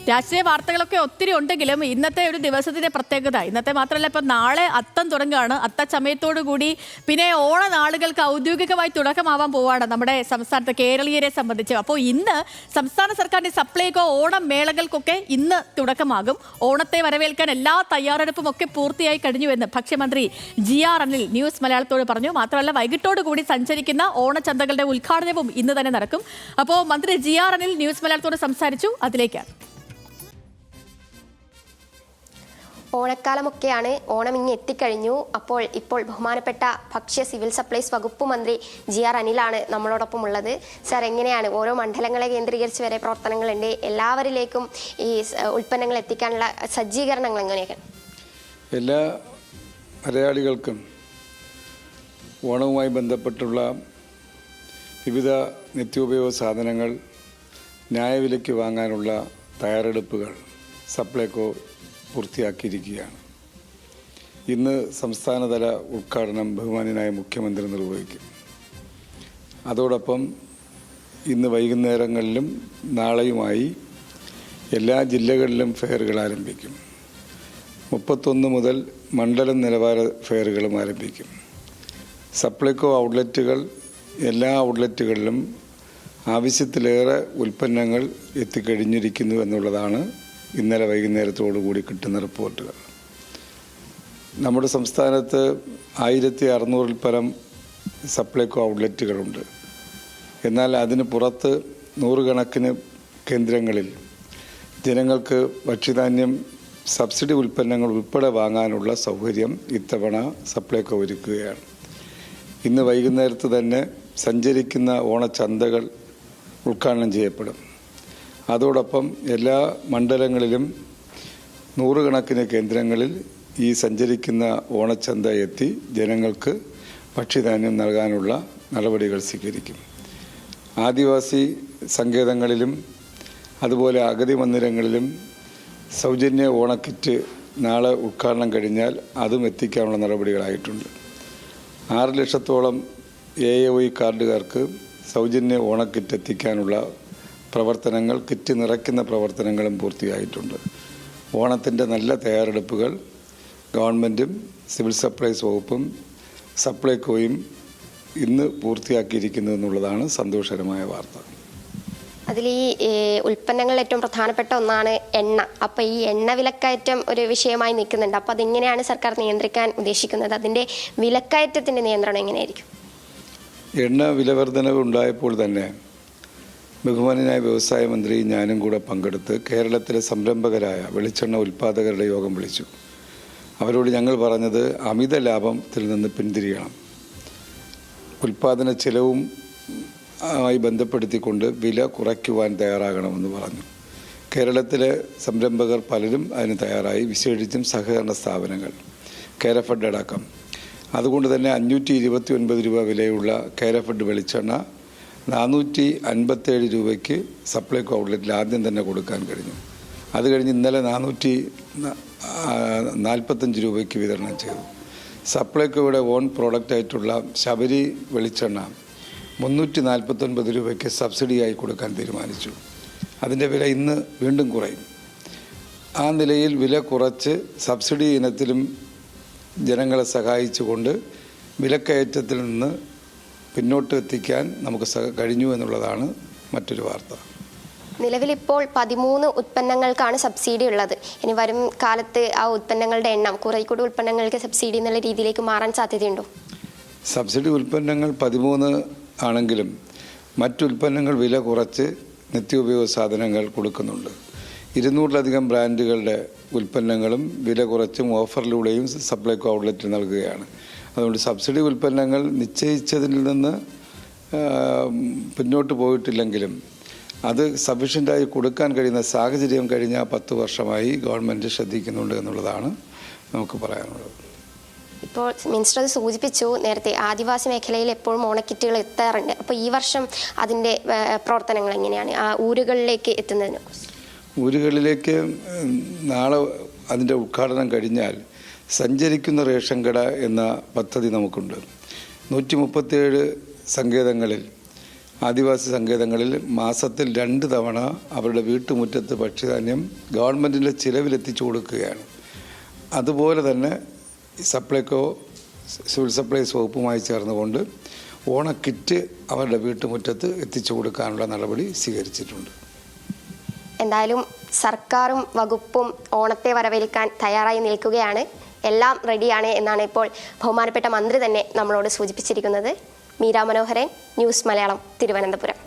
രാഷ്ട്രീയ വാർത്തകളൊക്കെ ഒത്തിരി ഉണ്ടെങ്കിലും ഇന്നത്തെ ഒരു ദിവസത്തിന്റെ പ്രത്യേകത, ഇന്നത്തെ മാത്രമല്ല, ഇപ്പം നാളെ അത്തം തുടങ്ങുകയാണ്. അത്തച്ചമയത്തോടു കൂടി പിന്നെ ഓണനാളുകൾക്ക് ഔദ്യോഗികമായി തുടക്കമാവാൻ പോവാണ് നമ്മുടെ സംസ്ഥാനത്ത് കേരളീയരെ സംബന്ധിച്ച്. അപ്പോൾ ഇന്ന് സംസ്ഥാന സർക്കാരിന്റെ സപ്ലൈകോ ഓണം മേളകൾക്കൊക്കെ ഇന്ന് തുടക്കമാകും. ഓണത്തെ വരവേൽക്കാൻ എല്ലാ തയ്യാറെടുപ്പും ഒക്കെ പൂർത്തിയായി കഴിഞ്ഞുവെന്ന് ഭക്ഷ്യമന്ത്രി GR അനിൽ ന്യൂസ് മലയാളത്തോട് പറഞ്ഞു. മാത്രമല്ല, വൈകിട്ടോടുകൂടി സഞ്ചരിക്കുന്ന ഓണച്ചന്തകളുടെ ഉദ്ഘാടനവും ഇന്ന് തന്നെ നടക്കും. അപ്പോൾ മന്ത്രി GR അനിൽ ന്യൂസ് മലയാളത്തോട് സംസാരിച്ചു. അതിലേക്കാണ്. ഓണക്കാലമൊക്കെയാണ്, ഓണം ഇങ്ങ് എത്തിക്കഴിഞ്ഞു. ഇപ്പോൾ ബഹുമാനപ്പെട്ട ഭക്ഷ്യ സിവിൽ സപ്ലൈസ് വകുപ്പ് മന്ത്രി GR അനിലാണ് നമ്മളോടൊപ്പം ഉള്ളത്. സാർ, എങ്ങനെയാണ് ഓരോ മണ്ഡലങ്ങളെ കേന്ദ്രീകരിച്ച് വരെ പ്രവർത്തനങ്ങളുണ്ട്, എല്ലാവരിലേക്കും ഈ ഉൽപ്പന്നങ്ങൾ എത്തിക്കാനുള്ള സജ്ജീകരണങ്ങൾ എങ്ങനെയൊക്കെ? എല്ലാ മലയാളികൾക്കും ഓണവുമായി ബന്ധപ്പെട്ടുള്ള വിവിധ നിത്യോപയോഗ സാധനങ്ങൾ ന്യായവിലയ്ക്ക് വാങ്ങാനുള്ള തയ്യാറെടുപ്പുകൾ സപ്ലൈകോ പൂർത്തിയാക്കിയിരിക്കുകയാണ്. ഇന്ന് സംസ്ഥാനതല ഉദ്ഘാടനം ബഹുമാന്യനായ മുഖ്യമന്ത്രി നിർവഹിക്കും. അതോടൊപ്പം ഇന്ന് വൈകുന്നേരങ്ങളിലും നാളെയുമായി എല്ലാ ജില്ലകളിലും ഫെയറുകൾ ആരംഭിക്കും. 31 മുതൽ മണ്ഡലം നിലവാര ഫെയറുകളും ആരംഭിക്കും. സപ്ലൈകോ ഔട്ട്ലെറ്റുകൾ, എല്ലാ ഔട്ട്ലെറ്റുകളിലും ആവശ്യത്തിലേറെ ഉൽപ്പന്നങ്ങൾ എത്തിക്കഴിഞ്ഞിരിക്കുന്നു എന്നുള്ളതാണ് ഇന്നലെ വൈകുന്നേരത്തോടുകൂടി കിട്ടുന്ന റിപ്പോർട്ടുകൾ. നമ്മുടെ സംസ്ഥാനത്ത് 1600-ൽ പരം സപ്ലൈകോ ഔട്ട്ലെറ്റുകളുണ്ട്. എന്നാൽ അതിന് പുറത്ത് നൂറുകണക്കിന് കേന്ദ്രങ്ങളിൽ ജനങ്ങൾക്ക് ഭക്ഷ്യധാന്യം സബ്സിഡി ഉൽപ്പന്നങ്ങൾ ഉൾപ്പെടെ വാങ്ങാനുള്ള സൗകര്യം ഇത്തവണ സപ്ലൈകോ ഒരുക്കുകയാണ്. ഇന്ന് വൈകുന്നേരത്ത് തന്നെ സഞ്ചരിക്കുന്ന ഓണച്ചന്തകൾ ഉദ്ഘാടനം ചെയ്യപ്പെടും. അതോടൊപ്പം എല്ലാ മണ്ഡലങ്ങളിലും നൂറുകണക്കിന് കേന്ദ്രങ്ങളിൽ ഈ സഞ്ചരിക്കുന്ന ഓണച്ചന്ത എത്തി ജനങ്ങൾക്ക് ഭക്ഷ്യധാന്യം നൽകാനുള്ള നടപടികൾ സ്വീകരിക്കും. ആദിവാസി സങ്കേതങ്ങളിലും അതുപോലെ അഗതി മന്ദിരങ്ങളിലും സൗജന്യ ഓണക്കിറ്റ് നാളെ ഉദ്ഘാടനം കഴിഞ്ഞാൽ അതും എത്തിക്കാനുള്ള നടപടികളായിട്ടുണ്ട്. 6 ലക്ഷത്തോളം AOI കാർഡുകാർക്ക് സൗജന്യ ഓണക്കിറ്റ് എത്തിക്കാനുള്ള പ്രവർത്തനങ്ങൾ, കിറ്റ് നിറയ്ക്കുന്ന പ്രവർത്തനങ്ങളും പൂർത്തിയായിട്ടുണ്ട്. ഓണത്തിൻ്റെ നല്ല തയ്യാറെടുപ്പുകൾ ഗവൺമെൻറ്റും സിവിൽ സപ്ലൈസ് വകുപ്പും സപ്ലൈകോയും ഇന്ന് പൂർത്തിയാക്കിയിരിക്കുന്നു എന്നുള്ളതാണ് സന്തോഷകരമായ വാർത്ത. അതിൽ ഈ ഉൽപ്പന്നങ്ങളിൽ ഏറ്റവും പ്രധാനപ്പെട്ട ഒന്നാണ് എണ്ണ. അപ്പോൾ ഈ എണ്ണ വിലക്കയറ്റം ഒരു വിഷയമായി നിൽക്കുന്നുണ്ട്. അപ്പോൾ അതെങ്ങനെയാണ് സർക്കാർ നിയന്ത്രിക്കാൻ ഉദ്ദേശിക്കുന്നത്? അതിൻ്റെ വിലക്കയറ്റത്തിൻ്റെ നിയന്ത്രണം എങ്ങനെയായിരിക്കും? എണ്ണ വിലവർധനവ് ഉണ്ടായപ്പോൾ തന്നെ ബഹുമാന്യനായ വ്യവസായ മന്ത്രി ഞാനും കൂടെ പങ്കെടുത്ത് കേരളത്തിലെ സംരംഭകരായ വെളിച്ചെണ്ണ ഉൽപ്പാദകരുടെ യോഗം വിളിച്ചു. അവരോട് ഞങ്ങൾ പറഞ്ഞത് അമിത ലാഭത്തിൽ നിന്ന് പിന്തിരിയണം, ഉൽപ്പാദന ചെലവും ആയി ബന്ധപ്പെടുത്തിക്കൊണ്ട് വില കുറയ്ക്കുവാൻ തയ്യാറാകണമെന്ന് പറഞ്ഞു. കേരളത്തിലെ സംരംഭകർ പലരും അതിന് തയ്യാറായി, വിശേഷിച്ചും സഹകരണ സ്ഥാപനങ്ങൾ, കേരഫെഡ് അടക്കം. അതുകൊണ്ട് തന്നെ 529 രൂപ വിലയുള്ള കേരഫെഡ് വെളിച്ചെണ്ണ 457 രൂപയ്ക്ക് സപ്ലൈകോ ഔട്ട്ലെറ്റിൽ ആദ്യം തന്നെ കൊടുക്കാൻ കഴിഞ്ഞു. അത് കഴിഞ്ഞ് ഇന്നലെ 445 രൂപയ്ക്ക് വിതരണം ചെയ്തു. സപ്ലൈകോയുടെ ഓൺ പ്രോഡക്റ്റായിട്ടുള്ള ശബരി വെളിച്ചെണ്ണ 349 രൂപയ്ക്ക് സബ്സിഡിയായി കൊടുക്കാൻ തീരുമാനിച്ചു. അതിൻ്റെ വില ഇന്ന് വീണ്ടും കുറയും. ആ നിലയിൽ വില കുറച്ച് സബ്സിഡി ഇനത്തിലും ജനങ്ങളെ സഹായിച്ചുകൊണ്ട് വിലക്കയറ്റത്തിൽ നിന്ന് പിന്നോട്ട് എത്തിക്കാൻ നമുക്ക് കഴിഞ്ഞു എന്നുള്ളതാണ് മറ്റൊരു വാർത്ത. നിലവിലിപ്പോൾ 13 ഉൽപ്പന്നങ്ങൾക്കാണ് സബ്സിഡി ഉള്ളത്. ഇനി വരും കാലത്ത് ആ ഉൽപ്പന്നങ്ങളുടെ എണ്ണം കുറേക്കൂടി ഉൽപ്പന്നങ്ങൾക്ക് സബ്സിഡി എന്നുള്ള രീതിയിലേക്ക് മാറാൻ സാധ്യതയുണ്ടോ? സബ്സിഡി ഉൽപ്പന്നങ്ങൾ 13 ആണെങ്കിലും മറ്റുൽപ്പന്നങ്ങൾ വില കുറച്ച് നിത്യോപയോഗ സാധനങ്ങൾ കൊടുക്കുന്നുണ്ട്. 200-ലധികം ബ്രാൻഡുകളുടെ ഉൽപ്പന്നങ്ങളും വില കുറച്ചും ഓഫറിലൂടെയും സപ്ലൈകോ ഔട്ട്ലെറ്റിൽ നൽകുകയാണ്. അതുകൊണ്ട് സബ്സിഡി ഉൽപ്പന്നങ്ങൾ നിശ്ചയിച്ചതിൽ നിന്ന് പിന്നോട്ട് പോയിട്ടില്ലെങ്കിലും അത് സഫീഷ്യൻ്റായി കൊടുക്കാൻ കഴിയുന്ന സാഹചര്യം കഴിഞ്ഞ 10 വർഷമായി ഗവൺമെൻറ് ശ്രദ്ധിക്കുന്നുണ്ട് എന്നുള്ളതാണ് നമുക്ക് പറയാനുള്ളത്. ഇപ്പോൾ മിനിസ്റ്റർ അത് സൂചിപ്പിച്ചു നേരത്തെ, ആദിവാസി മേഖലയിൽ എപ്പോഴും ഓണക്കിറ്റുകൾ എത്താറുണ്ട്. അപ്പോൾ ഈ വർഷം അതിൻ്റെ പ്രവർത്തനങ്ങൾ എങ്ങനെയാണ് ആ ഊരുകളിലേക്ക് എത്തുന്നതിന്? ഊരുകളിലേക്ക് നാളെ അതിൻ്റെ ഉദ്ഘാടനം കഴിഞ്ഞാൽ സഞ്ചരിക്കുന്ന റേഷൻ കട എന്ന പദ്ധതി നമുക്കുണ്ട്. 137 സങ്കേതങ്ങളിൽ ആദിവാസി സങ്കേതങ്ങളിൽ മാസത്തിൽ 2 തവണ അവരുടെ വീട്ടുമുറ്റത്ത് ഭക്ഷ്യധാന്യം ഗവൺമെൻറ്റിൻ്റെ ചിലവിലെത്തിച്ചു കൊടുക്കുകയാണ്. അതുപോലെ തന്നെ സപ്ലൈകോ സിവിൽ സപ്ലൈസ് വകുപ്പുമായി ചേർന്നുകൊണ്ട് ഓണക്കിറ്റ് അവരുടെ വീട്ടുമുറ്റത്ത് എത്തിച്ചു കൊടുക്കാനുള്ള നടപടി സ്വീകരിച്ചിട്ടുണ്ട്. എന്തായാലും സർക്കാരും വകുപ്പും ഓണത്തെ വരവേൽക്കാൻ തയ്യാറായി നിൽക്കുകയാണ്. എല്ലാം റെഡിയാണ് എന്നാണ് ഇപ്പോൾ ബഹുമാനപ്പെട്ട മന്ത്രി തന്നെ നമ്മളോട് സൂചിപ്പിച്ചിരിക്കുന്നത്. മീര മനോഹരൻ, ന്യൂസ് മലയാളം, തിരുവനന്തപുരം.